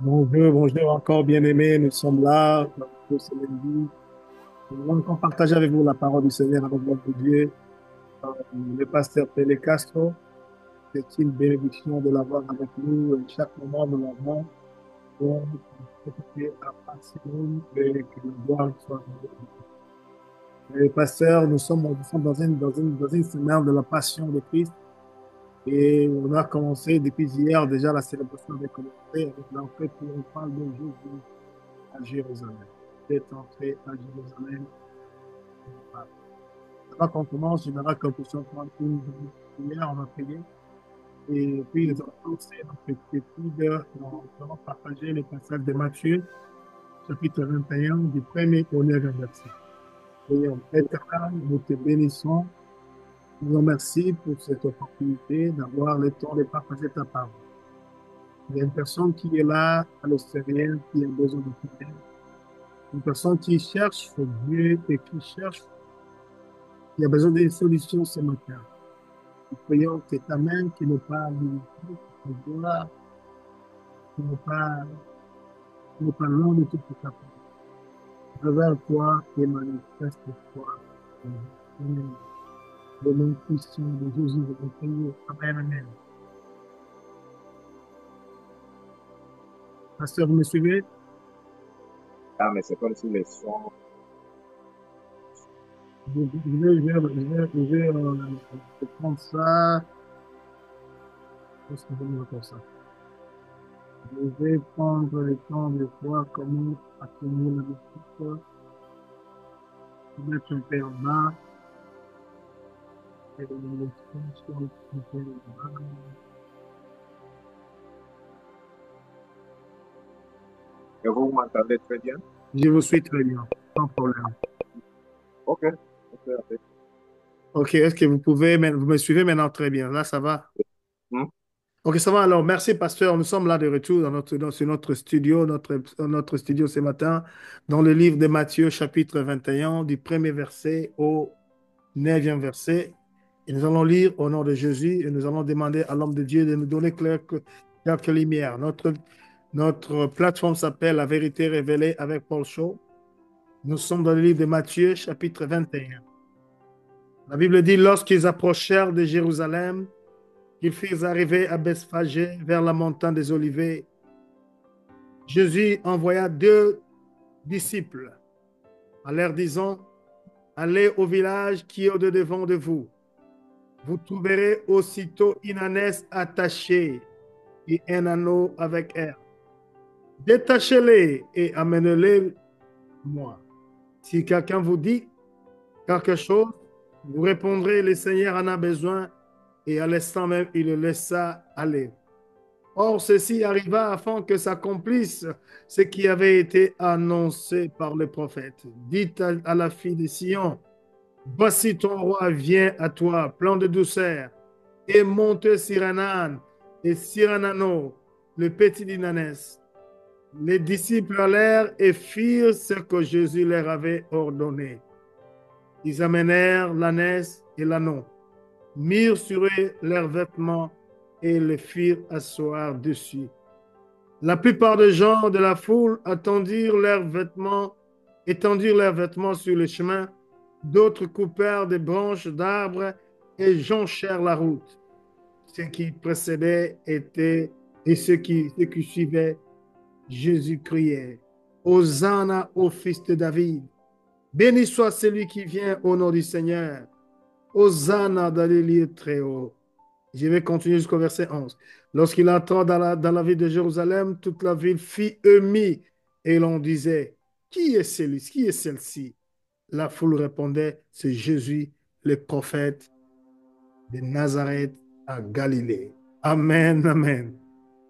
Bonjour, bonjour encore bien-aimés, nous sommes là pour ce lundi. Nous allons encore partager avec vous la parole du Seigneur avec votre Dieu. Le pasteur Pélé Castro, c'est une bénédiction de l'avoir avec nous et chaque moment nous l'avons. Donc, écoutez, à partir et que le gloire soit avec nous. Et pasteur, nous sommes dans une semaine de la passion de Christ et on a commencé depuis hier déjà la célébration avait commencé avec l'entrée triomphale de Jésus à Jérusalem. Est entré à Jérusalem. Avant qu'on commence, j'aimerais qu'on puisse prendre une prière, on a prié. Et puis, nous allons commencer notre petite étude. Nous allons partager les passages de Matthieu, chapitre 21, du premier au 9e verset. Prions. Éternel, nous te bénissons. Nous vous remercions pour cette opportunité d'avoir le temps de partager ta parole. Il y a une personne qui est là à l'extérieur, qui a besoin de prière. Une personne qui cherche Dieu et qui cherche, qui a besoin d'une solution ce matin. Nous prions que ta main qui nous parle, qui nous voit, qui nous parle loin de toute ta part. Révèle toi et manifeste-toi. Le nom puissant de Jésus, je vous prie. Amen, amen. Pasteur, vous me suivez? Ah, mais c'est comme si les sons. Je vais prendre ça. Qu'est-ce que je vais faire ça? Je vais prendre le temps de voir comment atténuer la musique, mettre un peu en bas. Et le son soit un peu en bas. Et vous m'entendez très bien? Je vous suis très bien, sans problème. OK. OK, OK. Ok, est-ce que vous me suivez maintenant très bien? Là, ça va? Hmm? Ok, ça va. Alors, merci, pasteur. Nous sommes là de retour sur notre studio, notre studio ce matin, dans le livre de Matthieu, chapitre 21, du premier verset au 9e verset. Et nous allons lire au nom de Jésus et nous allons demander à l'homme de Dieu de nous donner quelques lumières. Notre plateforme s'appelle La vérité révélée avec Paul Shaw. Nous sommes dans le livre de Matthieu, chapitre 21. La Bible dit, lorsqu'ils approchèrent de Jérusalem, qu'ils furent arrivés à Bethphagée vers la montagne des Oliviers, Jésus envoya deux disciples en leur disant, allez au village qui est au-devant de vous. Vous trouverez aussitôt une ânesse attachée et un anneau avec elle. Détachez-les et amenez-les moi. Si quelqu'un vous dit quelque chose, vous répondrez, le Seigneur en a besoin, et à l'instant même, il le laissa aller. Or, ceci arriva afin que s'accomplisse ce qui avait été annoncé par le prophète. Dites à la fille de Sion, voici ton roi vient à toi, plein de douceur, et monte sur un âne et sur un anneau, le petit d'Inanès. Les disciples allèrent et firent ce que Jésus leur avait ordonné. Ils amenèrent l'ânesse et l'anneau, mirent sur eux leurs vêtements et les firent asseoir dessus. La plupart des gens de la foule étendirent leurs vêtements sur le chemin. D'autres coupèrent des branches d'arbres et jonchèrent la route. Ce qui précédait était, et ceux qui suivaient, Jésus criait, Hosanna au fils de David. Béni soit celui qui vient au nom du Seigneur. Hosanna dans les lieux très hauts. Je vais continuer jusqu'au verset 11. Lorsqu'il entra dans la ville de Jérusalem, toute la ville fit émue et l'on disait, qui est celui, qui est celle-ci? La foule répondait, c'est Jésus, le prophète de Nazareth à Galilée. Amen, amen.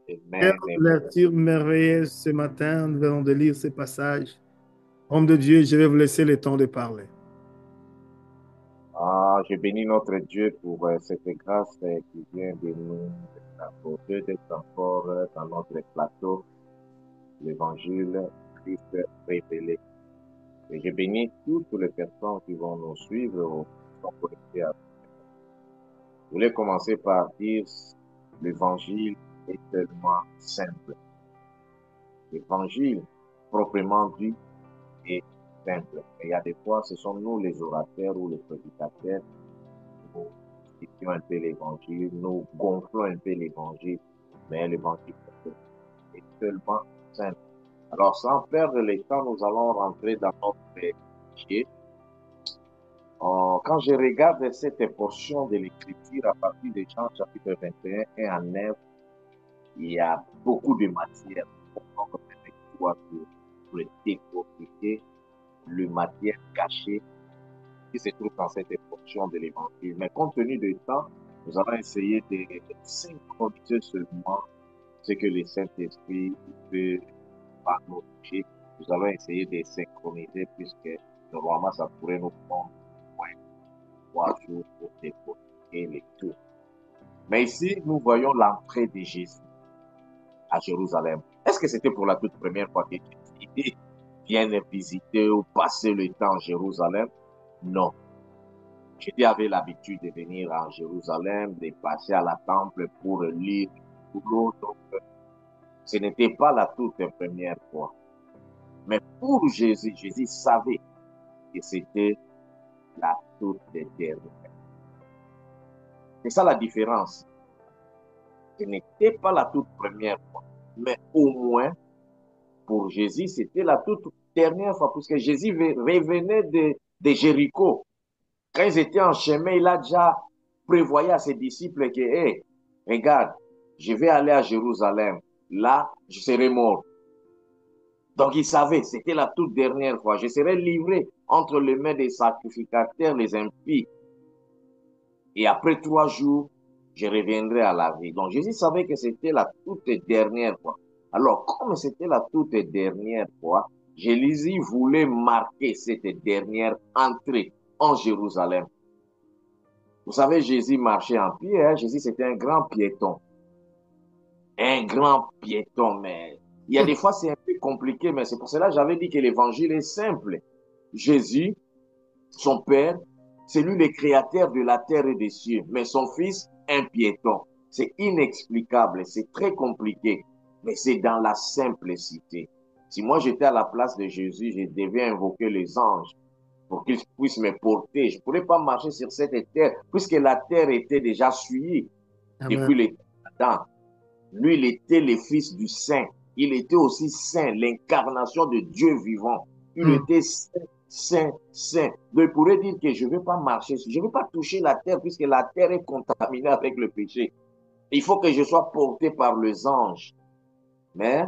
Quelle Amen, amen. lecture merveilleuse ce matin. Nous venons de lire ce passage. Homme de Dieu, je vais vous laisser le temps de parler. Ah, je bénis notre Dieu pour cette grâce qui vient de nous apporter d'être encore dans notre plateau, l'évangile Christ révélé. Et je bénis toutes les personnes qui vont nous suivre ou qui sont connectées à. Je voulais commencer par dire l'évangile est tellement simple. L'évangile, proprement dit, est simple. Mais il y a des fois, ce sont nous les orateurs ou les prédicateurs, nous expliquons un peu l'évangile, nous gonflons un peu l'évangile, mais l'évangile est seulement simple. Alors, sans perdre le temps, nous allons rentrer dans notre sujet. Quand je regarde cette portion de l'écriture à partir de Jean chapitre 21 et en 9, il y a beaucoup de matière pour le décortiquer, le matière cachée qui se trouve dans cette portion de l'évangile. Mais compte tenu du temps, nous allons essayer de synchroniser seulement ce que le Saint-Esprit peut par nos toucher. Nous allons essayer de synchroniser puisque normalement ça pourrait nous prendre moins 3 jours pour décortiquer les tout. Mais ici, nous voyons l'entrée de Jésus à Jérusalem. Est-ce que c'était pour la toute première fois que Jésus vient visiter ou passer le temps à Jérusalem? Non. Jésus avait l'habitude de venir à Jérusalem, de passer à la temple pour lire le boulot. Donc, ce n'était pas la toute première fois. Mais pour Jésus, Jésus savait que c'était la toute dernière. C'est ça la différence. Ce n'était pas la toute première fois. Mais au moins, pour Jésus, c'était la toute dernière fois, puisque Jésus revenait de Jéricho. Quand ils étaient en chemin, il a déjà prévoyé à ses disciples que, hey, regarde, je vais aller à Jérusalem. Là, je serai mort. Donc, il savait, c'était la toute dernière fois. Je serai livré entre les mains des sacrificateurs, les impies. Et après 3 jours, je reviendrai à la vie. Donc, Jésus savait que c'était la toute dernière fois. Alors, comme c'était la toute dernière fois, Jésus voulait marquer cette dernière entrée en Jérusalem. Vous savez, Jésus marchait en pied. Hein? Jésus, c'était un grand piéton. Un grand piéton, mais il y a des fois, c'est un peu compliqué, mais c'est pour cela que j'avais dit que l'évangile est simple. Jésus, son Père, c'est lui le créateur de la terre et des cieux, mais son Fils, un piéton. C'est inexplicable, c'est très compliqué, mais c'est dans la simplicité. Si moi j'étais à la place de Jésus, je devais invoquer les anges pour qu'ils puissent me porter. Je ne pourrais pas marcher sur cette terre, puisque la terre était déjà souillée Amen. depuis les temps. Lui, il était le Fils du Saint. Il était aussi Saint, l'incarnation de Dieu vivant. Il était Saint, Saint, Saint. Donc, il pourrait dire que je ne vais pas marcher, je ne vais pas toucher la terre puisque la terre est contaminée avec le péché. Il faut que je sois porté par les anges. Mais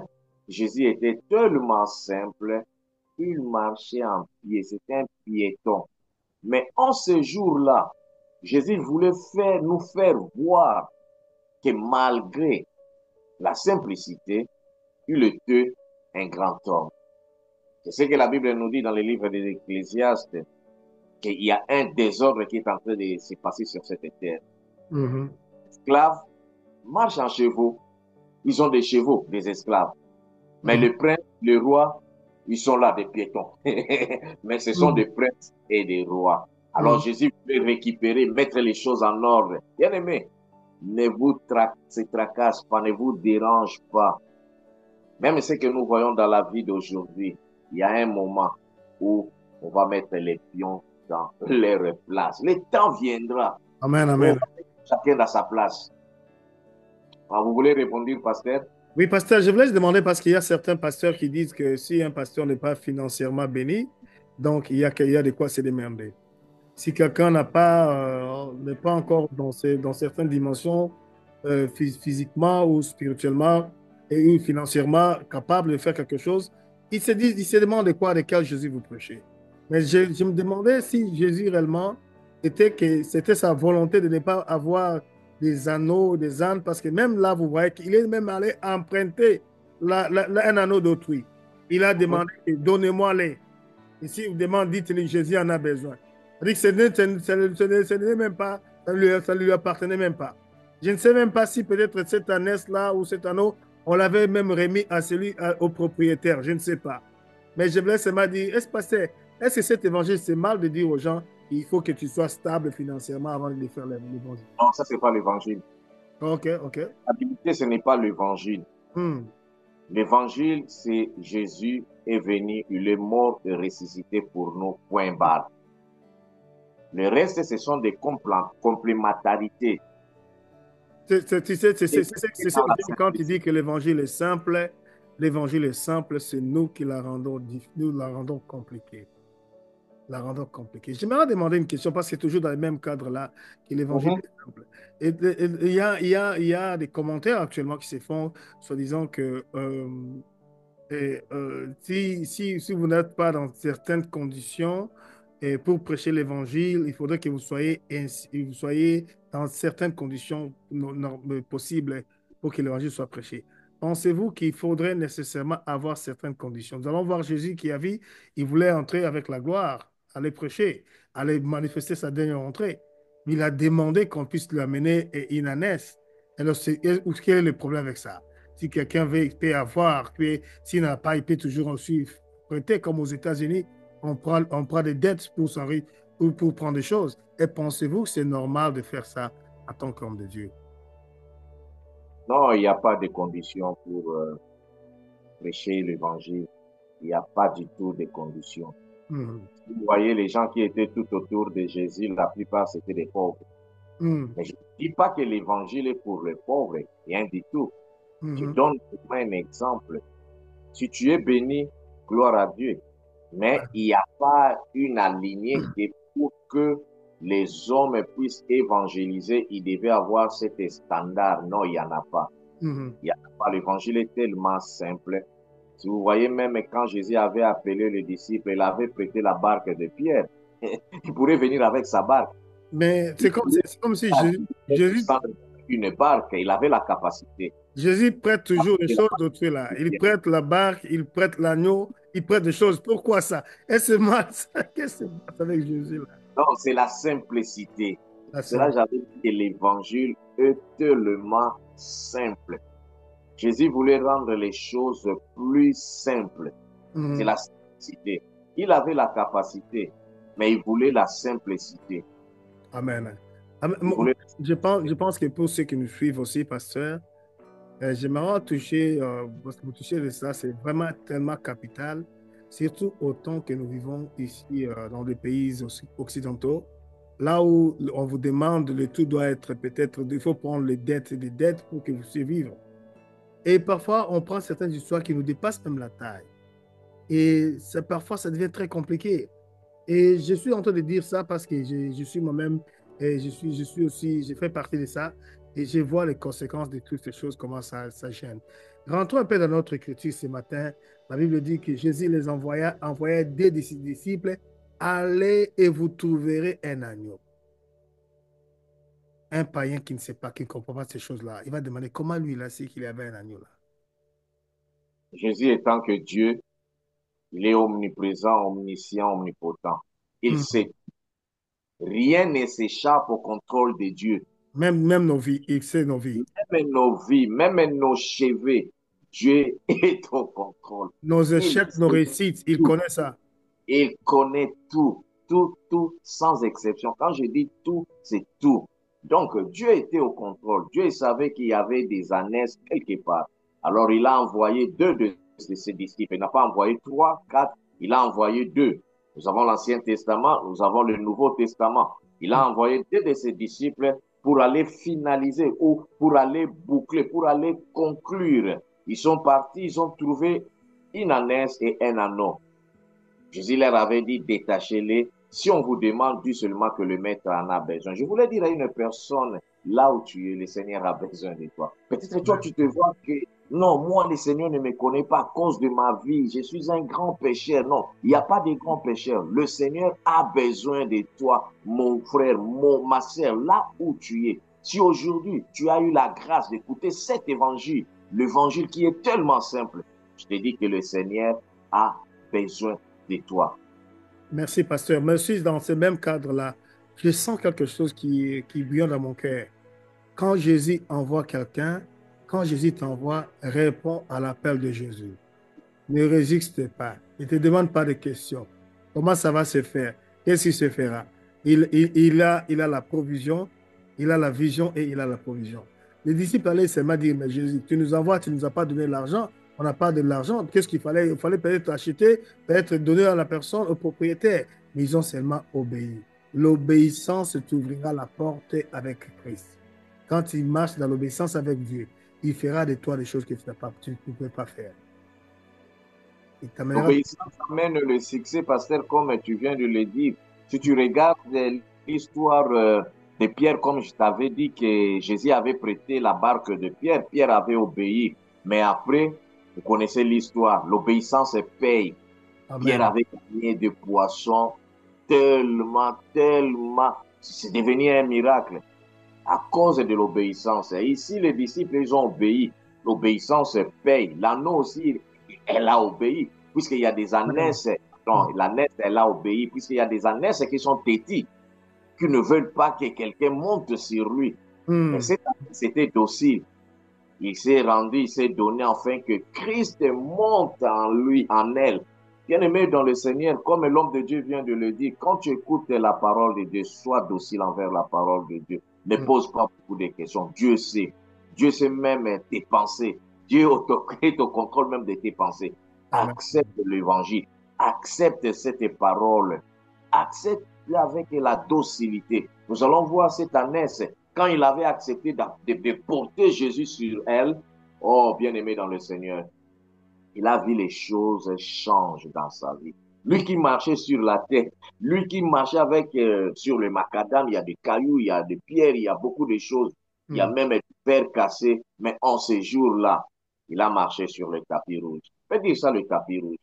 Jésus était tellement simple, il marchait en pied, c'était un piéton. Mais en ce jour-là, Jésus voulait nous faire voir que malgré la simplicité, il était un grand homme. C'est ce que la Bible nous dit dans le livre des Ecclésiastes, qu'il y a un désordre qui est en train de se passer sur cette terre. Les esclaves marchent en chevaux. Ils ont des chevaux, des esclaves. Mais le prince, le roi, ils sont là, des piétons. Mais ce sont des princes et des rois. Alors Jésus voulait récupérer, mettre les choses en ordre. Bien aimé, ne vous tracasse pas, ne vous dérange pas. Même ce que nous voyons dans la vie d'aujourd'hui, il y a un moment où on va mettre les pions dans leur place. Le temps viendra Amen, où on amen. va mettre chacun dans sa place. Alors, vous voulez répondre, pasteur? Oui, pasteur, je voulais te demander parce qu'il y a certains pasteurs qui disent que si un pasteur n'est pas financièrement béni, donc il y a de quoi se démerder. Si quelqu'un n'est pas encore dans certaines dimensions physiquement ou spirituellement et ou financièrement capable de faire quelque chose, il se demande de quoi, de quel Jésus vous prêchez. Mais je me demandais si Jésus réellement c'était sa volonté de ne pas avoir des anneaux, des ânes, parce que même là, vous voyez qu'il est même allé emprunter un anneau d'autrui. Il a demandé, donnez-moi-les. Et si vous demandez, dites-lui, Jésus en a besoin. Ce n'est même pas, ça ne lui appartenait même pas. Je ne sais même pas si peut-être cette ânesse-là ou cet anneau, on l'avait même remis au propriétaire. Je ne sais pas. Mais je voulais seulement dire, est-ce que cet évangile, c'est mal de dire aux gens qu'il faut que tu sois stable financièrement avant de faire l'évangile? Non, ça, c'est pas l'évangile. OK, OK. L'habilité, ce n'est pas l'évangile. L'évangile, c'est Jésus est venu, il est mort et ressuscité pour nous, point barre. Le reste, ce sont des complémentarités. C'est Et ça dans la quand il simplicité. dit que l'évangile est simple, c'est nous qui la rendons, nous la rendons compliquée. La rendant compliquée. J'aimerais demander une question parce que c'est toujours dans le même cadre-là que l'évangile Mhm. est simple. Et il y a des commentaires actuellement qui se font, soi-disant que si vous n'êtes pas dans certaines conditions et pour prêcher l'évangile, il faudrait que vous soyez dans certaines conditions possibles pour que l'évangile soit prêché. Pensez-vous qu'il faudrait nécessairement avoir certaines conditions? Nous allons voir Jésus qui a vu, il voulait entrer avec la gloire, aller prêcher, aller manifester sa dernière entrée. Il a demandé qu'on puisse lui amener une ânesse. Alors, quel est le problème avec ça? Si quelqu'un peut avoir, s'il n'a pas, il peut toujours aussi prêter, comme aux États-Unis, on prend des dettes pour prendre des choses. Et pensez-vous que c'est normal de faire ça en tant qu'homme de Dieu? Non, il n'y a pas de conditions pour prêcher l'évangile. Il n'y a pas du tout de conditions. Mhm. Vous voyez, les gens qui étaient tout autour de Jésus, la plupart, c'était des pauvres. Mhm. Mais je ne dis pas que l'évangile est pour les pauvres, rien du tout. Je Mhm. donne pour moi un exemple. Si tu es béni, gloire à Dieu. Mais il n'y a pas une alignée que pour que les hommes puissent évangéliser, ils devaient avoir cet standard. Non, il n'y en a pas. Mhm. Il y a pas. L'évangile est tellement simple. Si vous voyez, même quand Jésus avait appelé les disciples, il avait prêté la barque de Pierre. Il pourrait venir avec sa barque. Mais Il pourrait c'est comme si Jésus, descendre une barque. Il avait la capacité. Jésus prête toujours les Il a choses pas d'autrui là. Il de prête la barque, il prête l'agneau, il prête des choses. Pourquoi ça? Est-ce mal ça? Qu'est-ce qui se passe avec Jésus là? Non, c'est la simplicité. La C'est là simple. que j'avais dit que l'évangile est tellement simple. Jésus voulait rendre les choses plus simples. C'est Mhm. la simplicité. Il avait la capacité, mais il voulait la simplicité. Amen. Amen. Il voulait la Je simplicité. pense que pour ceux qui nous suivent aussi, pasteur, j'aimerais toucher, parce que vous touchez de ça, c'est vraiment tellement capital, surtout autant que nous vivons ici dans des pays occidentaux, là où on vous demande, le tout doit être peut-être, il faut prendre les dettes et des dettes pour que vous puissiez vivre. Et parfois, on prend certaines histoires qui nous dépassent même la taille. Et parfois, ça devient très compliqué. Et je suis en train de dire ça parce que je suis moi-même, et je suis aussi, je fais partie de ça et je vois les conséquences de toutes ces choses, comment ça gêne. Rentrons un peu dans notre écriture ce matin. La Bible dit que Jésus envoya des de ses disciples, allez et vous trouverez un agneau. Un païen qui ne sait pas, qui ne comprend pas ces choses-là, il va demander comment lui, il a su qu'il y avait un agneau là. Jésus étant que Dieu, il est omniprésent, omniscient, omnipotent. Il Mhm. sait, rien ne s'échappe au contrôle de Dieu. Même nos vies, il sait nos vies. Même nos vies, même nos cheveux, Dieu est au contrôle. Nos Il échecs, nos sait réussites, il tout. connaît ça. Il connaît tout, tout, tout, sans exception. Quand je dis tout, c'est tout. Donc, Dieu était au contrôle. Dieu savait qu'il y avait des ânesses quelque part. Alors, il a envoyé deux de ses disciples. Il n'a pas envoyé trois, quatre, il a envoyé deux. Nous avons l'Ancien Testament, nous avons le Nouveau Testament. Il a envoyé deux de ses disciples pour aller finaliser ou pour aller boucler, pour aller conclure. Ils sont partis, ils ont trouvé une ânesse et un anneau. Jésus leur avait dit, détachez-les. Si on vous demande, dis seulement que le maître en a besoin. Je voulais dire à une personne, là où tu es, le Seigneur a besoin de toi. Peut-être toi, tu te vois que, non, moi, le Seigneur ne me connaît pas à cause de ma vie. Je suis un grand pécheur. Non, il n'y a pas de grand pécheur. Le Seigneur a besoin de toi, mon frère, ma soeur, là où tu es. Si aujourd'hui, tu as eu la grâce d'écouter cet évangile, l'évangile qui est tellement simple, je te dis que le Seigneur a besoin de toi. Merci, pasteur. Merci, dans ce même cadre-là, je sens quelque chose qui bouillonne dans mon cœur. Quand Jésus envoie quelqu'un, quand Jésus t'envoie, réponds à l'appel de Jésus. Ne résiste pas. Ne te demande pas de questions. Comment ça va se faire? Qu'est-ce qui se fera? Il a la provision, il a la vision et il a la provision. Les disciples allaient seulement dire, mais Jésus, tu nous envoies, tu ne nous as pas donné l'argent. on n'a pas de l'argent. Qu'est-ce qu'il fallait? Il fallait peut-être acheter, peut-être donner à la personne, au propriétaire. Mais ils ont seulement obéi. L'obéissance t'ouvrira la porte avec Christ. Quand tu marches dans l'obéissance avec Dieu, il fera de toi des choses que tu ne peux pas faire. Il t'amènera. L'obéissance amène le succès, pasteur, comme tu viens de le dire. Si tu regardes l'histoire de Pierre, comme je t'avais dit que Jésus avait prêté la barque de Pierre, Pierre avait obéi. Mais après, vous connaissez l'histoire, l'obéissance paye. Pierre Amen. avait gagné des poissons tellement, tellement. C'est devenu un miracle à cause de l'obéissance. Et ici, les disciples, ils ont obéi. L'obéissance paye. L'anneau aussi, elle a obéi, puisqu'il y a des Amen. ânesses. Non, l'ânesse, elle a obéi, puisqu'il y a des ânesses qui sont têtis, qui ne veulent pas que quelqu'un monte sur lui. Mais Hmm. cet ânesse était docile. Il s'est rendu, il s'est donné afin que Christ monte en lui, en elle. Bien-aimé dans le Seigneur, comme l'homme de Dieu vient de le dire, quand tu écoutes la parole de Dieu, sois docile envers la parole de Dieu. Ne Hmm. pose pas beaucoup de questions. Dieu sait. Dieu sait même tes pensées. Dieu est au contrôle même de tes pensées. Amen. Accepte l'évangile. Accepte cette parole. Accepte-la avec la docilité. Nous allons voir cette ânesse quand il avait accepté de porter Jésus sur elle. Oh, bien-aimé dans le Seigneur, il a vu les choses changer dans sa vie. Lui qui marchait sur la terre, lui qui marchait avec sur le macadam, il y a des cailloux, il y a des pierres, il y a beaucoup de choses. Il y a Hmm. même des verres cassés. Mais en ces jours-là, il a marché sur le tapis rouge. On peut dire ça, le tapis rouge.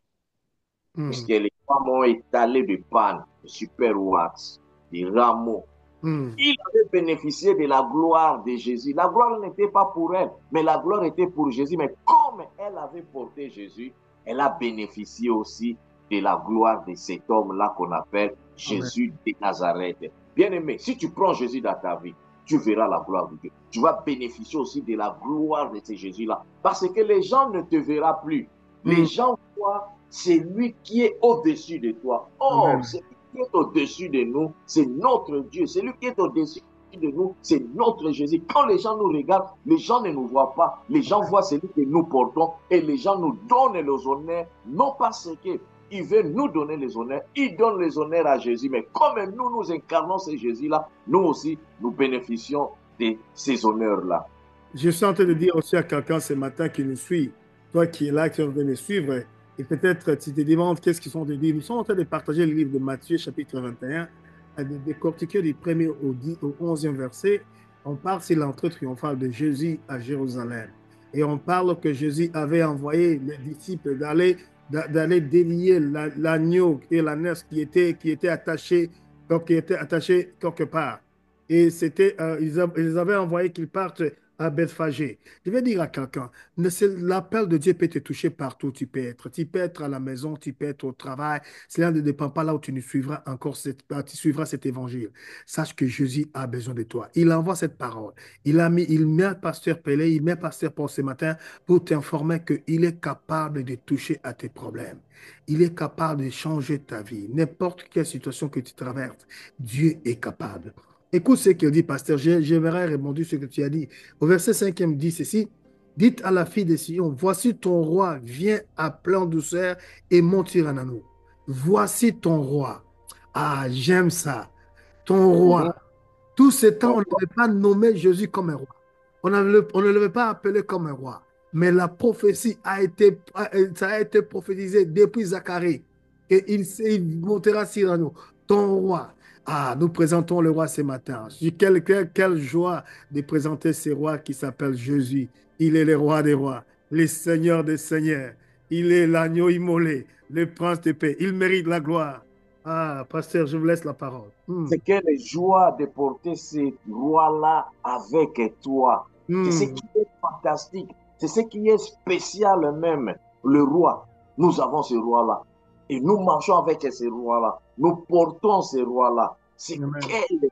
Hmm. Puisque les femmes ont étalé de pannes, de super wax, des rameaux. Hmm. Il avait bénéficié de la gloire de Jésus. La gloire n'était pas pour elle, mais la gloire était pour Jésus. Mais comme elle avait porté Jésus, elle a bénéficié aussi de la gloire de cet homme-là qu'on appelle Amen. Jésus de Nazareth. Bien-aimé, si tu prends Jésus dans ta vie, tu verras la gloire de Dieu. Tu vas bénéficier aussi de la gloire de ce Jésus-là. Parce que les gens ne te verront plus. Les Hmm. gens voient celui qui est au-dessus de toi. Or, Amen. c'est qui est au-dessus de nous, c'est notre Dieu. Celui qui est au-dessus de nous, c'est notre Jésus. Quand les gens nous regardent, les gens ne nous voient pas. Les gens voient celui que nous portons et les gens nous donnent les honneurs, non parce qu'ils veulent nous donner les honneurs, ils donnent les honneurs à Jésus. Mais comme nous, nous incarnons ce Jésus-là, nous aussi, nous bénéficions de ces honneurs-là. Je suis en train de dire aussi à quelqu'un ce matin qui nous suit, toi qui es là, qui es en train de suivre, et peut-être tu te demandes qu'est-ce qu'ils sont de dire. Nous sommes en train de partager le livre de Matthieu, chapitre 21, de décortiquer du 1er au 11e verset. On parle sur l'entrée triomphale de Jésus à Jérusalem. Et on parle que Jésus avait envoyé les disciples d'aller délier l'agneau et l'ânesse qui était attaché, qui était attaché quelque part. Et ils avaient envoyé qu'ils partent à Bethphagée. Je vais dire à quelqu'un, l'appel de Dieu peut te toucher partout où tu peux être. Tu peux être à la maison, tu peux être au travail. Cela ne dépend pas là où tu nous suivras encore, tu suivras cet évangile. Sache que Jésus a besoin de toi. Il envoie cette parole. Il met un pasteur Pelé, il met un pasteur pour ce matin pour t'informer qu'il est capable de toucher à tes problèmes. Il est capable de changer ta vie. N'importe quelle situation que tu traverses, Dieu est capable. Écoute ce qu'il dit, pasteur. J'aimerais répondre ce que tu as dit. Au verset 5e, dit ceci. Dites à la fille de Sion, voici ton roi, viens à pleine douceur et monte sur un anneau. Voici ton roi. Ah, j'aime ça. Ton Mhm. roi. Tout ce temps, on Donc, n'avait pas nommé Jésus comme un roi. On ne l'avait pas appelé comme un roi. Mais la prophétie ça a été prophétisé depuis Zacharie. Et il montera sur nous, ton roi. Ah, nous présentons le roi ce matin. Quelle joie de présenter ce roi qui s'appelle Jésus. Il est le roi des rois, le seigneur des seigneurs. Il est l'agneau immolé, le prince de paix. Il mérite la gloire. Ah, pasteur, je vous laisse la parole. c'est quelle joie de porter ce roi-là avec toi. C'est ce Hmm. qui est fantastique. C'est ce qui est spécial même. Le roi. Nous avons ce roi-là. Et nous marchons avec ce roi-là. Nous portons ce roi-là. C'est Amen. quel...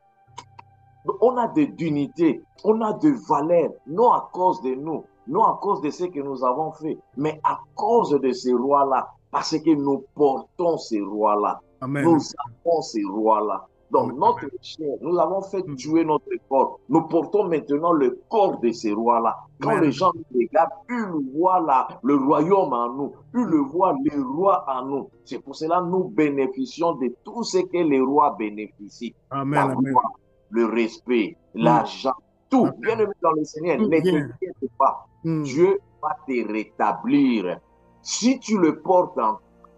On a de dignité, on a de valeur, non à cause de nous, non à cause de ce que nous avons fait, mais à cause de ce roi-là, parce que nous portons ce roi-là. Nous Amen. avons ce roi-là. Amen. Donc, notre chair, nous avons fait Mm. tuer notre corps. Nous portons maintenant le corps de ces rois-là. Quand Amen. les gens nous regardent, ils voient le royaume en nous. Ils le voient, les rois en nous. C'est pour cela que nous bénéficions de tout ce que les rois bénéficient. La Amen. Amen. gloire, le respect, Mm. l'argent, tout. Amen. Bien aimé dans le Seigneur, Tout ne vient. t'inquiète pas. Mm. Dieu va te rétablir. Si tu le portes,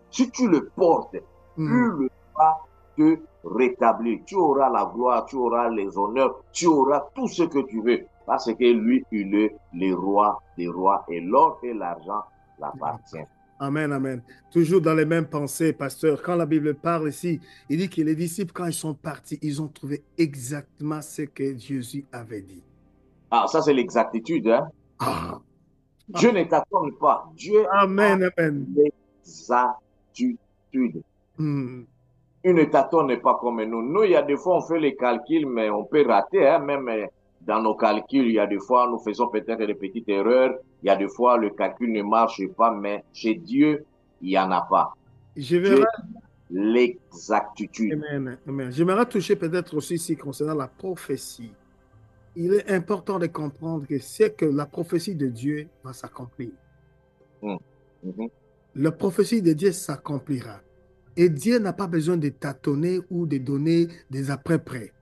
si tu le portes, Mm. il va te rétablir. Tu auras la gloire, tu auras les honneurs, tu auras tout ce que tu veux. Parce que lui, il est le roi des rois et l'or et l'argent l'appartient. Amen, amen. Toujours dans les mêmes pensées, pasteur. Quand la Bible parle ici, il dit que les disciples, quand ils sont partis, ils ont trouvé exactement ce que Jésus avait dit. Ah, ça, c'est l'exactitude. Hein? Ah, Dieu ne t'attend pas. Dieu a amen, amen. l'exactitude. Hmm. Il ne tâtonne pas comme nous. Nous, il y a des fois, on fait les calculs, mais on peut rater. Hein? Même dans nos calculs, il y a des fois, nous faisons peut-être des petites erreurs. Il y a des fois, le calcul ne marche pas, mais chez Dieu, il n'y en a pas. Je Dieu, verrai, l'exactitude. amen, amen. J'aimerais toucher peut-être aussi ici concernant la prophétie. Il est important de comprendre que c'est que la prophétie de Dieu va s'accomplir. Mm. Mhm. La prophétie de Dieu s'accomplira. Et Dieu n'a pas besoin de tâtonner ou de donner des après-près.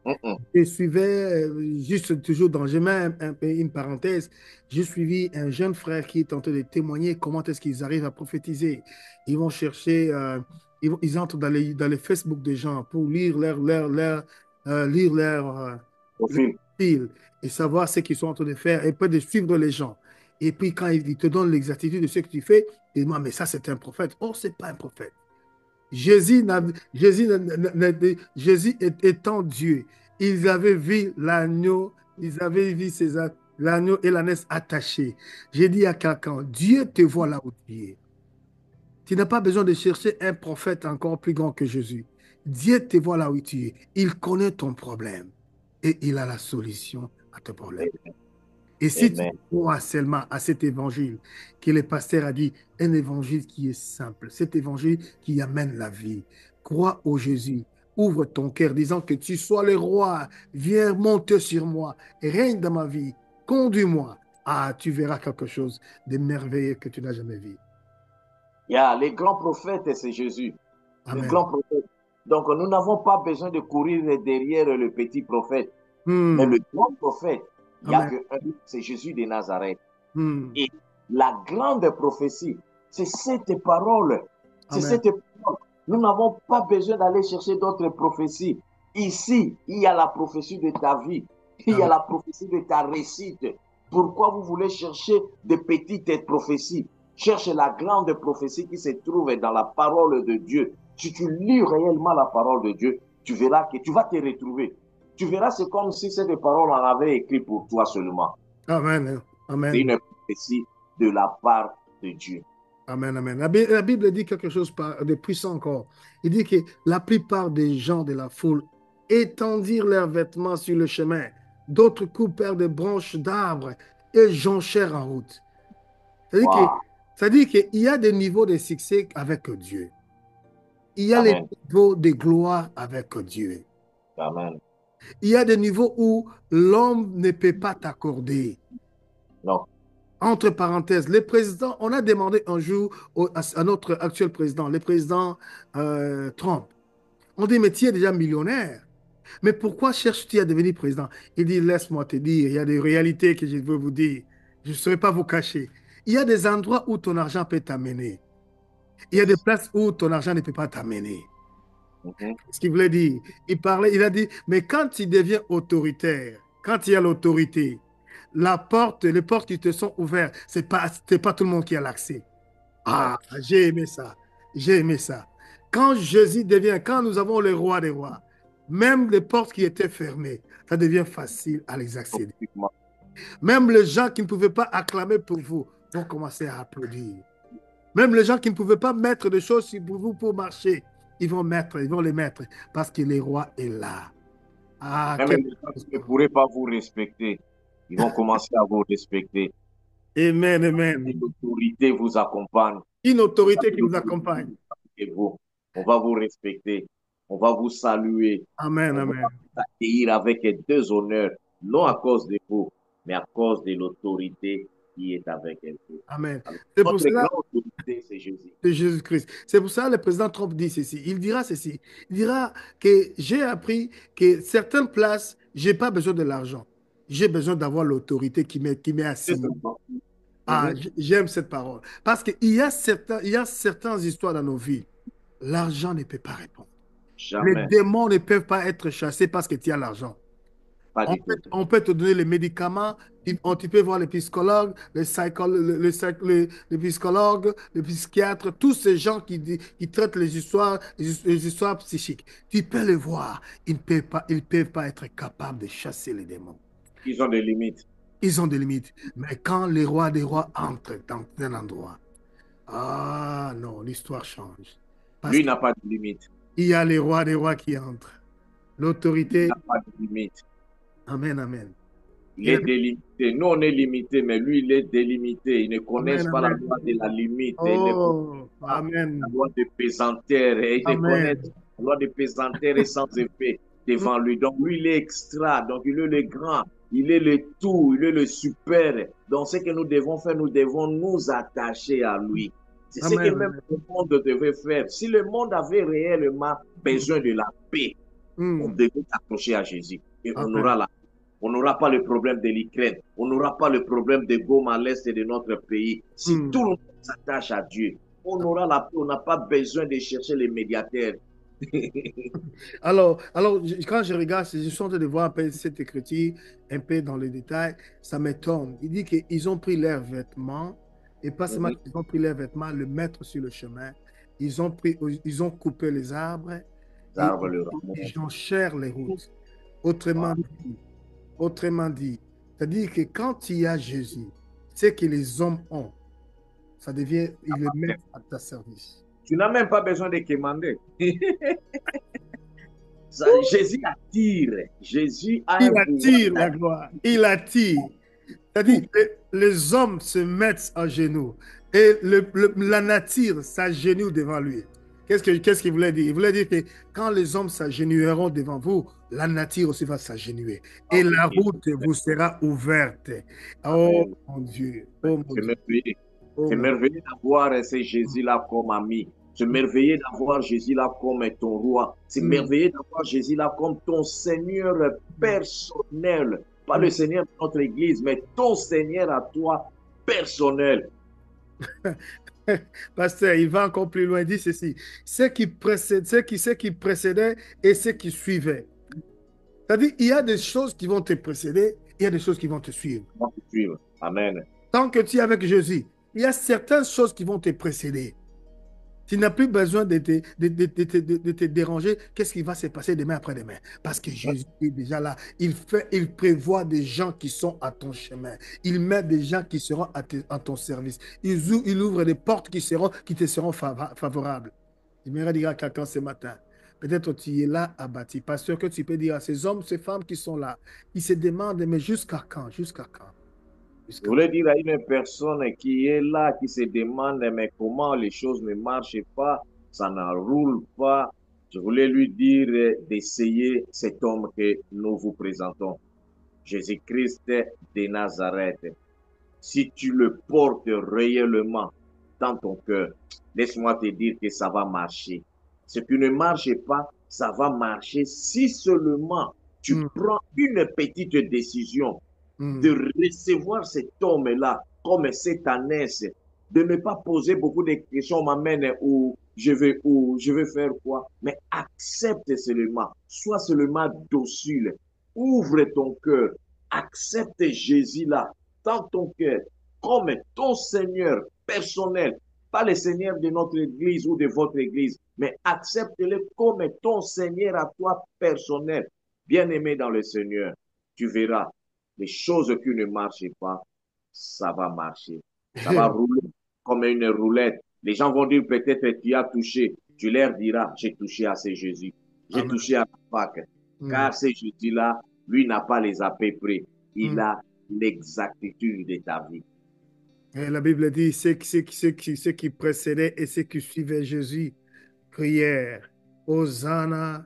Mm-mm. Je suivais, juste toujours dans, je mets une parenthèse, j'ai suivi un jeune frère qui est en train de témoigner comment est-ce qu'ils arrivent à prophétiser. Ils vont chercher, ils entrent dans les Facebook des gens pour lire leur Profil. fil et savoir ce qu'ils sont en train de faire et puis de suivre les gens. Et puis quand ils te donnent l'exactitude de ce que tu fais, ils disent, mais ça c'est un prophète. Oh, c'est pas un prophète. Jésus, Jésus étant Dieu, ils avaient vu l'agneau, ils avaient vu l'agneau et l'ânesse attachés. J'ai dit à quelqu'un, Dieu te voit là où tu es. Tu n'as pas besoin de chercher un prophète encore plus grand que Jésus. Dieu te voit là où tu es. Il connaît ton problème et il a la solution à ton problème. Et si tu Amen. crois seulement à cet évangile que le pasteur a dit, un évangile qui est simple, cet évangile qui amène la vie, crois au Jésus, ouvre ton cœur disant que tu sois le roi, viens monter sur moi, règne dans ma vie, conduis-moi. Ah, tu verras quelque chose de merveilleux que tu n'as jamais vu. Il y a les grands prophètes, c'est Jésus. Le Amen. grand prophète. Donc, nous n'avons pas besoin de courir derrière le petit prophète. Mais Hmm. le grand prophète, il n'y a Amen. que un, c'est Jésus de Nazareth. Hmm. Et la grande prophétie, c'est cette parole. C'est Amen. cette parole. Nous n'avons pas besoin d'aller chercher d'autres prophéties. Ici, il y a la prophétie de ta vie. Il y a Amen. la prophétie de ta réussite. Pourquoi vous voulez chercher des petites prophéties? Cherche la grande prophétie qui se trouve dans la parole de Dieu. Si tu lis réellement la parole de Dieu, tu verras que tu vas te retrouver. Tu verras, c'est comme si cette parole en avait écrit pour toi seulement. Amen. C'est Amen. une prophétie de la part de Dieu. Amen, amen. La Bible dit quelque chose de puissant encore. Il dit que la plupart des gens de la foule étendirent leurs vêtements sur le chemin. D'autres coupèrent des branches d'arbres et jonchèrent en route. C'est-à-dire que, Wow. c'est-à-dire qu'il y a des niveaux de succès avec Dieu. Il y a les Amen. niveaux de gloire avec Dieu. Amen. Il y a des niveaux où l'homme ne peut pas t'accorder. Non. Entre parenthèses, les présidents, on a demandé un jour à notre actuel président, le président Trump, on dit, mais tu es déjà millionnaire. Mais pourquoi cherches-tu à devenir président? Il dit, laisse-moi te dire, il y a des réalités que je veux vous dire. Je ne saurais pas vous cacher. Il y a des endroits où ton argent peut t'amener. Il y a des Yes. places où ton argent ne peut pas t'amener. Mhm. Ce qu'il voulait dire. Il parlait, il a dit, mais quand tu deviens autoritaire, quand il y a l'autorité, les portes qui te sont ouvertes, c'est pas tout le monde qui a l'accès. Non. Ah, j'ai aimé ça. J'ai aimé ça. Quand Jésus devient, quand nous avons le roi des rois, même les portes qui étaient fermées, ça devient facile à les accéder. Automatiquement. Même les gens qui ne pouvaient pas acclamer pour vous vont commencer à applaudir. Même les gens qui ne pouvaient pas mettre des choses pour vous pour marcher, ils vont les mettre parce que le roi est là. Ah, Même quel... les gens qui ne pourraient pas vous respecter, ils vont commencer à vous respecter. Amen, amen. L'autorité vous accompagne. Une Vous autorité savez, qui nous accompagne. l'autorité vous, on va vous respecter. on va vous saluer, Amen, on va amen, vous accueillir avec deux honneurs, non à cause de vous, mais à cause de l'autorité qui est avec elle. amen. Alors, C'est pour notre cela, grande autorité, c'est Jésus. de Jésus-Christ. C'est pour ça que le président Trump dit ceci. Il dira ceci. Il dira que j'ai appris que certaines places, j'ai pas besoin de l'argent. J'ai besoin d'avoir l'autorité qui m'est C'est assignée. seulement. Ah, Mhm. j'aime cette parole. Parce qu'il y a certaines histoires dans nos vies. L'argent ne peut pas répondre. Les Jamais, démons ne peuvent pas être chassés parce que tu as l'argent. pas On du peut, tout. on peut te donner les médicaments, tu peux voir les psychologues, les psychologues, les psychiatres, tous ces gens qui traitent les histoires psychiques. Tu peux les voir. Ils ne peuvent pas être capables de chasser les démons. Ils ont des limites. Ils ont des limites. Mais quand les rois des rois entrent dans un endroit, ah non, l'histoire change. Parce Lui qu'il n'a pas de limite. y a les rois des rois qui entrent. Il L'autorité, n'a pas de limite. amen, amen. Il Il a- est délimité. Nous, on est limité, mais lui, il est délimité. Ils ne Amen, connaissent pas la amen. loi de la limite. Ils ne connaissent Oh, pas la amen, loi de pesanteur. Et ils ne connaissent amen. la loi de pesanteur est sans effet devant lui. Donc, lui, il est extra. Donc, il est le grand. Il est le tout. Il est le super. Donc, ce que nous devons faire, nous devons nous attacher à lui. C'est ce que Amen, même amen. le monde devait faire. Si le monde avait réellement besoin de la paix, on Mm, devait s'accrocher à Jésus. Et on aura amen. la on n'aura pas le problème de l'Ukraine. On n'aura pas le problème de Goma à l'est de notre pays. Si tout Mm. le monde s'attache à Dieu, on aura la paix. On n'a pas besoin de chercher les médiateurs. Alors, quand je regarde, je suis en train de voir un peu cette écriture, un peu dans les détails, ça m'étonne. Il dit qu'ils ont pris leurs vêtements, et pas seulement Mhm. qu'ils ont pris leurs vêtements, le mettre sur le chemin. Ils ont coupé les arbres Les et arbres, le rameau. ils jonchèrent les routes. Autrement Voilà. dit, autrement dit, c'est-à-dire que quand il y a Jésus, c'est que les hommes ont, ça devient, ils le mettent à ta service. Tu n'as même pas besoin de commander. Jésus attire. Jésus a Il un pouvoir attire la d'attirer. gloire, il attire. C'est-à-dire que les hommes se mettent à genoux et la nature s'agenouille devant lui. Qu'est-ce qu'il voulait dire? Il voulait dire que quand les hommes s'agenouilleront devant vous, la nature aussi va s'agenouiller et la route vous sera ouverte. Oh Amen. mon Dieu, oh mon C'est Dieu, merveilleux. oh C'est mon merveilleux d'avoir ce Jésus-là comme ami. C'est Dieu. merveilleux d'avoir Jésus-là comme ton roi. C'est Mm, merveilleux d'avoir Jésus-là comme ton Seigneur mm, personnel. Pas le mm. Seigneur de notre Église, mais ton Seigneur à toi personnel. Pasteur, il va encore plus loin, il dit ceci. Ce qui précédait et ce qui suivait. C'est-à-dire, il y a des choses qui vont te précéder, il y a des choses qui vont te suivre. On va te suivre. Amen. Tant que tu es avec Jésus, il y a certaines choses qui vont te précéder. Tu n'as plus besoin de te déranger. Qu'est-ce qui va se passer demain après-demain? Parce que Jésus est déjà là. Il prévoit des gens qui sont à ton chemin. Il met des gens qui seront à ton service. Il ouvre des portes qui te seront favorables. J'aimerais dire à quelqu'un ce matin, peut-être tu es là abattu. Pasteur, que tu peux dire à ces hommes, ces femmes qui sont là, qui se demandent, mais jusqu'à quand? Jusqu'à quand? Je Jusqu'à voulais quand? dire à une personne qui est là, qui se demande, mais comment les choses ne marchent pas, ça ne roule pas. Je voulais lui dire d'essayer cet homme que nous vous présentons, Jésus-Christ de Nazareth. Si tu le portes réellement dans ton cœur, laisse-moi te dire que ça va marcher. Ce qui ne marche pas, ça va marcher si seulement tu Hum, prends une petite décision hum, de recevoir cet homme-là comme cette ânesse, de ne pas poser beaucoup de questions, m'amène où, je vais faire quoi, mais accepte seulement, sois seulement docile, ouvre ton cœur, accepte Jésus-là dans ton cœur comme ton Seigneur personnel, pas le Seigneur de notre Église ou de votre Église, mais accepte-le comme ton Seigneur à toi personnel. Bien-aimé dans le Seigneur, tu verras les choses qui ne marchent pas, ça va marcher. Ça va rouler comme une roulette. Les gens vont dire peut-être que tu as touché. Tu leur diras, j'ai touché à ce Jésus. J'ai Amen. touché à Pâques. Hum, Car ce Jésus-là, lui n'a pas les à peu près. Il hum. a l'exactitude de ta vie. Et la Bible dit, ce qui précédait et ce qui suivait Jésus prièrent. Hosanna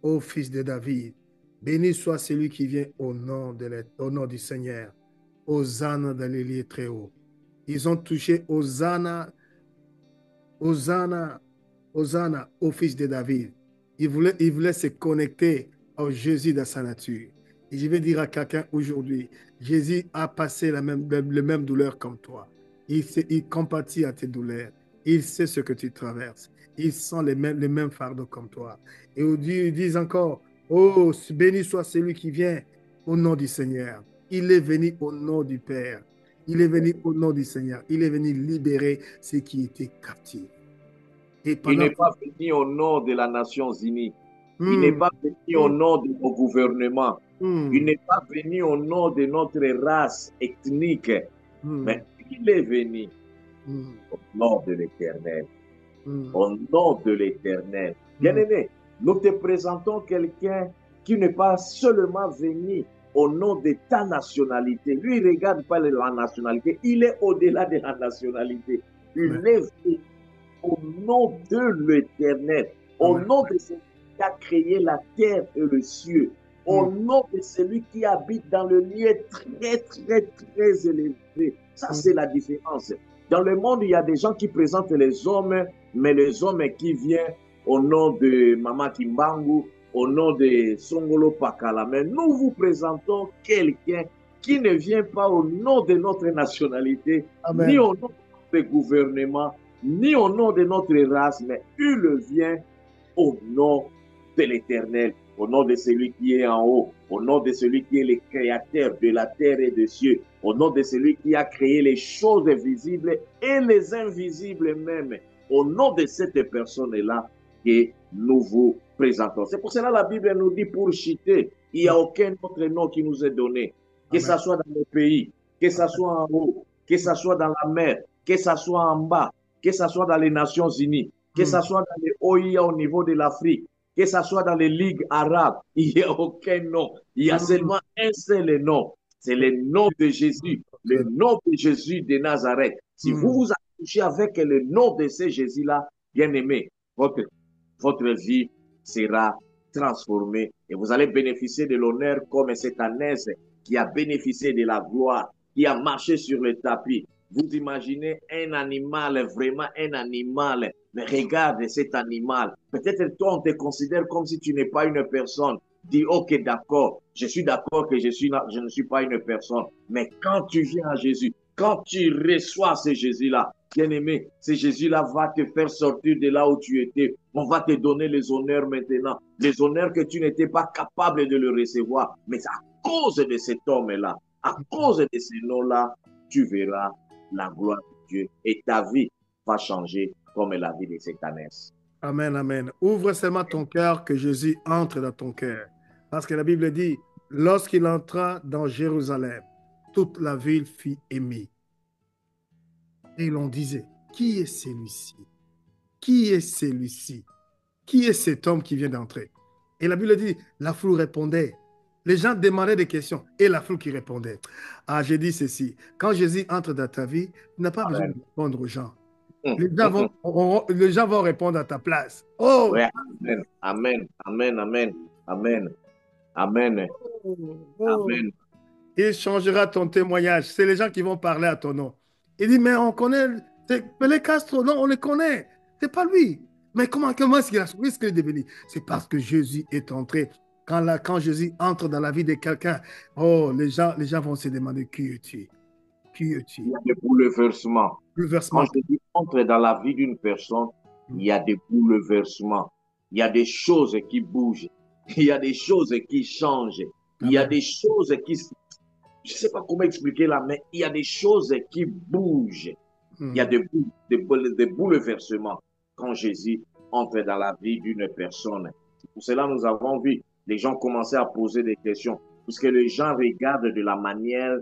au fils de David. Béni soit celui qui vient au nom du Seigneur. Hosanna dans les lieux très hauts. Ils ont touché Hosanna, Hosanna, Hosanna au fils de David. Il voulait se connecter au Jésus dans sa nature. Et je vais dire à quelqu'un aujourd'hui, Jésus a passé les mêmes douleurs comme toi. Il compatit à tes douleurs. Il sait ce que tu traverses. Il sent les mêmes fardeaux comme toi. Et ils disent encore, oh, béni soit celui qui vient au nom du Seigneur. Il est venu au nom du Père. Il est venu au nom du Seigneur. Il est venu libérer ceux qui étaient captifs. Et Il pendant... n'est pas venu au nom de la Nations Unies. Il n'est Hmm, pas venu au hmm, nom de nos gouvernements. Il hmm, n'est pas venu au nom de notre race ethnique. hmm, Mais il est venu hmm, au nom de l'Éternel. hmm, Au nom de l'Éternel. hmm. Bien-aimé, nous te présentons quelqu'un qui n'est pas seulement venu au nom de ta nationalité. Lui, il ne regarde pas la nationalité. Il est au-delà de la nationalité. Amen. Il est venu au nom de l'Éternel, au Amen. nom de celui qui a créé la terre et le ciel, Hmm. au nom de celui qui habite dans le lieu très, très, très élevé. Ça, Hmm. c'est la différence. Dans le monde, il y a des gens qui présentent les hommes, mais les hommes qui viennent au nom de Mama Kimbangu, au nom de Songolo Pakala. Mais nous vous présentons quelqu'un qui ne vient pas au nom de notre nationalité, ni Amen. au nom de notre gouvernement, ni au nom de notre race, mais il vient au nom de l'Éternel, au nom de celui qui est en haut, au nom de celui qui est le créateur de la terre et des cieux, au nom de celui qui a créé les choses visibles et les invisibles même, au nom de cette personne-là que nous vous présentons. C'est pour cela que la Bible nous dit pour chiter, il n'y Hmm. a aucun autre nom qui nous est donné, que Amen. ce soit dans le pays, que ce soit en haut, que ce soit dans la mer, que ce soit en bas, que ce soit dans les Nations Unies, que Hmm. ce soit dans les OIA au niveau de l'Afrique, que ce soit dans les ligues arabes, il n'y a aucun nom. Il y a Hmm. seulement un seul nom. C'est le nom de Jésus, le nom de Jésus de Nazareth. Si vous Hmm. vous accouchez avec le nom de ce Jésus-là, bien aimé, votre vie sera transformée et vous allez bénéficier de l'honneur comme cette ânesse qui a bénéficié de la gloire, qui a marché sur le tapis. Vous imaginez un animal, vraiment un animal, mais regarde cet animal. Peut-être toi, on te considère comme si tu n'es pas une personne. Dis, ok, d'accord, je suis d'accord que je ne suis pas une personne. Mais quand tu viens à Jésus, quand tu reçois ce Jésus-là, bien-aimé, ce Jésus-là va te faire sortir de là où tu étais. On va te donner les honneurs maintenant. Les honneurs que tu n'étais pas capable de le recevoir. Mais à cause de cet homme-là, à cause de ce nom-là, tu verras la gloire de Dieu et ta vie va changer comme la vie de cette ânesse. Amen, amen. Ouvre seulement ton cœur que Jésus entre dans ton cœur. Parce que la Bible dit, lorsqu'il entra dans Jérusalem, toute la ville fut émue. Et l'on disait, qui est celui-ci? Qui est celui-ci? Qui est cet homme qui vient d'entrer? Et la Bible dit, la foule répondait. Les gens demandaient des questions et la foule qui répondait. Ah, j'ai dit ceci. Quand Jésus entre dans ta vie, tu n'as pas besoin de Amen. répondre aux gens. Hum, Les gens vont répondre à ta place. Oh, Ouais, amen, amen, amen, amen, amen, amen, oh, oh. amen. Il changera ton témoignage. C'est les gens qui vont parler à ton nom. Il dit, mais on connaît, c'est Pelé Castro, non, on le connaît. C'est pas lui. Mais comment est-ce qu'il est devenu? C'est parce que Jésus est entré. Quand Jésus entre dans la vie de quelqu'un, oh, les gens vont se demander qui es-tu? Qui Il es-tu? y a des bouleversements. Quand Bouleversement. je dis entre dans la vie d'une personne, il Hmm. y a des bouleversements. Il y a des choses qui bougent. Il y a des choses qui changent. Il y a Amen. des choses qui... Je ne sais pas comment expliquer là, mais il y a des choses qui bougent. Il y a Hmm. des bouleversements quand Jésus entre dans la vie d'une personne. Pour cela, nous avons vu les gens commencer à poser des questions. Parce que les gens regardent de la manière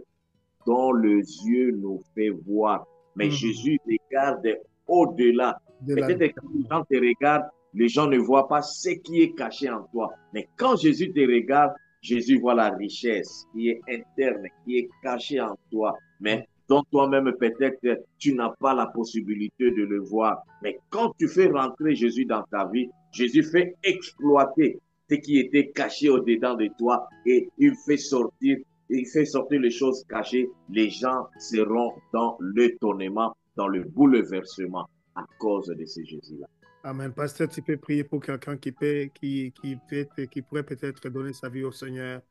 dont le yeux nous fait voir. Mais Hmm. Jésus regarde au-delà. De la... Peut-être que quand les gens te regardent, les gens ne voient pas ce qui est caché en toi. Mais quand Jésus te regarde, Jésus voit la richesse qui est interne, qui est cachée en toi. Mais dont toi-même peut-être tu n'as pas la possibilité de le voir. Mais quand tu fais rentrer Jésus dans ta vie, Jésus fait exploiter ce qui était caché au-dedans de toi et il fait sortir les choses cachées. Les gens seront dans l'étonnement, dans le bouleversement à cause de ce Jésus-là. Amen. Pasteur, tu peux prier pour quelqu'un qui pourrait peut-être donner sa vie au Seigneur.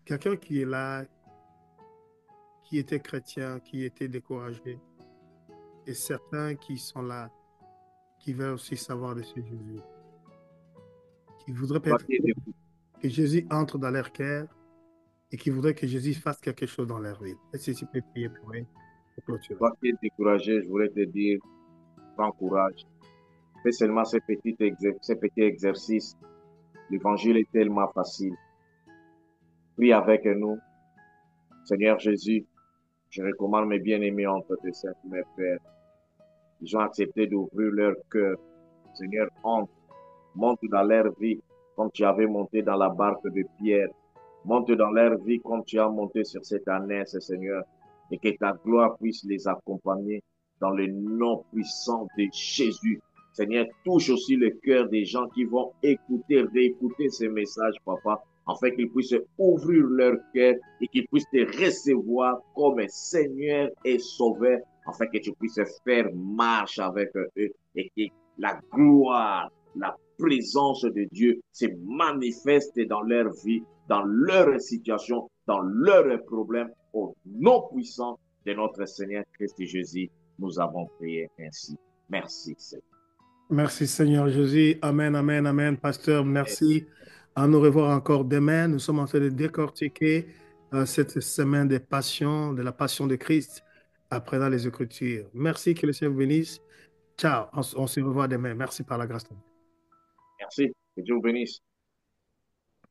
Quelqu'un qui est là, qui était chrétien, qui était découragé. Et certains qui sont là, qui veulent aussi savoir de ce Jésus. Qui voudraient Toi peut-être qui es, que Jésus entre dans leur cœur et qui voudraient que Jésus fasse quelque chose dans leur vie. Est-ce que tu peux prier pour eux, pour clôturer? toi qui es découragé, je voulais te dire, prends courage. Fais seulement ces petits exercices. L'évangile est tellement facile. Prie avec nous. Seigneur Jésus, je recommande mes bien-aimés entre tes saints, mes pères. Ils ont accepté d'ouvrir leur cœur. Seigneur, entre, monte dans leur vie comme tu avais monté dans la barque de Pierre. Monte dans leur vie comme tu as monté sur cette ânesse, Seigneur. Et que ta gloire puisse les accompagner dans le nom puissant de Jésus. Seigneur, touche aussi le cœur des gens qui vont écouter, réécouter ces messages, Papa, afin qu'ils puissent ouvrir leur cœur et qu'ils puissent te recevoir comme Seigneur et Sauveur, afin que tu puisses faire marche avec eux et que la gloire, la présence de Dieu se manifeste dans leur vie, dans leur situation, dans leurs problèmes, au nom puissant de notre Seigneur Christ Jésus. Nous avons prié ainsi. Merci, Seigneur. Merci Seigneur Jésus. Amen, amen, amen. Pasteur, merci. À nous revoir encore demain. Nous sommes en train de décortiquer cette semaine des passions, de la passion de Christ, apprenant les Écritures. Merci, que le Seigneur vous bénisse. Ciao, on se revoit demain. Merci par la grâce de Dieu. Merci. Que Dieu vous bénisse.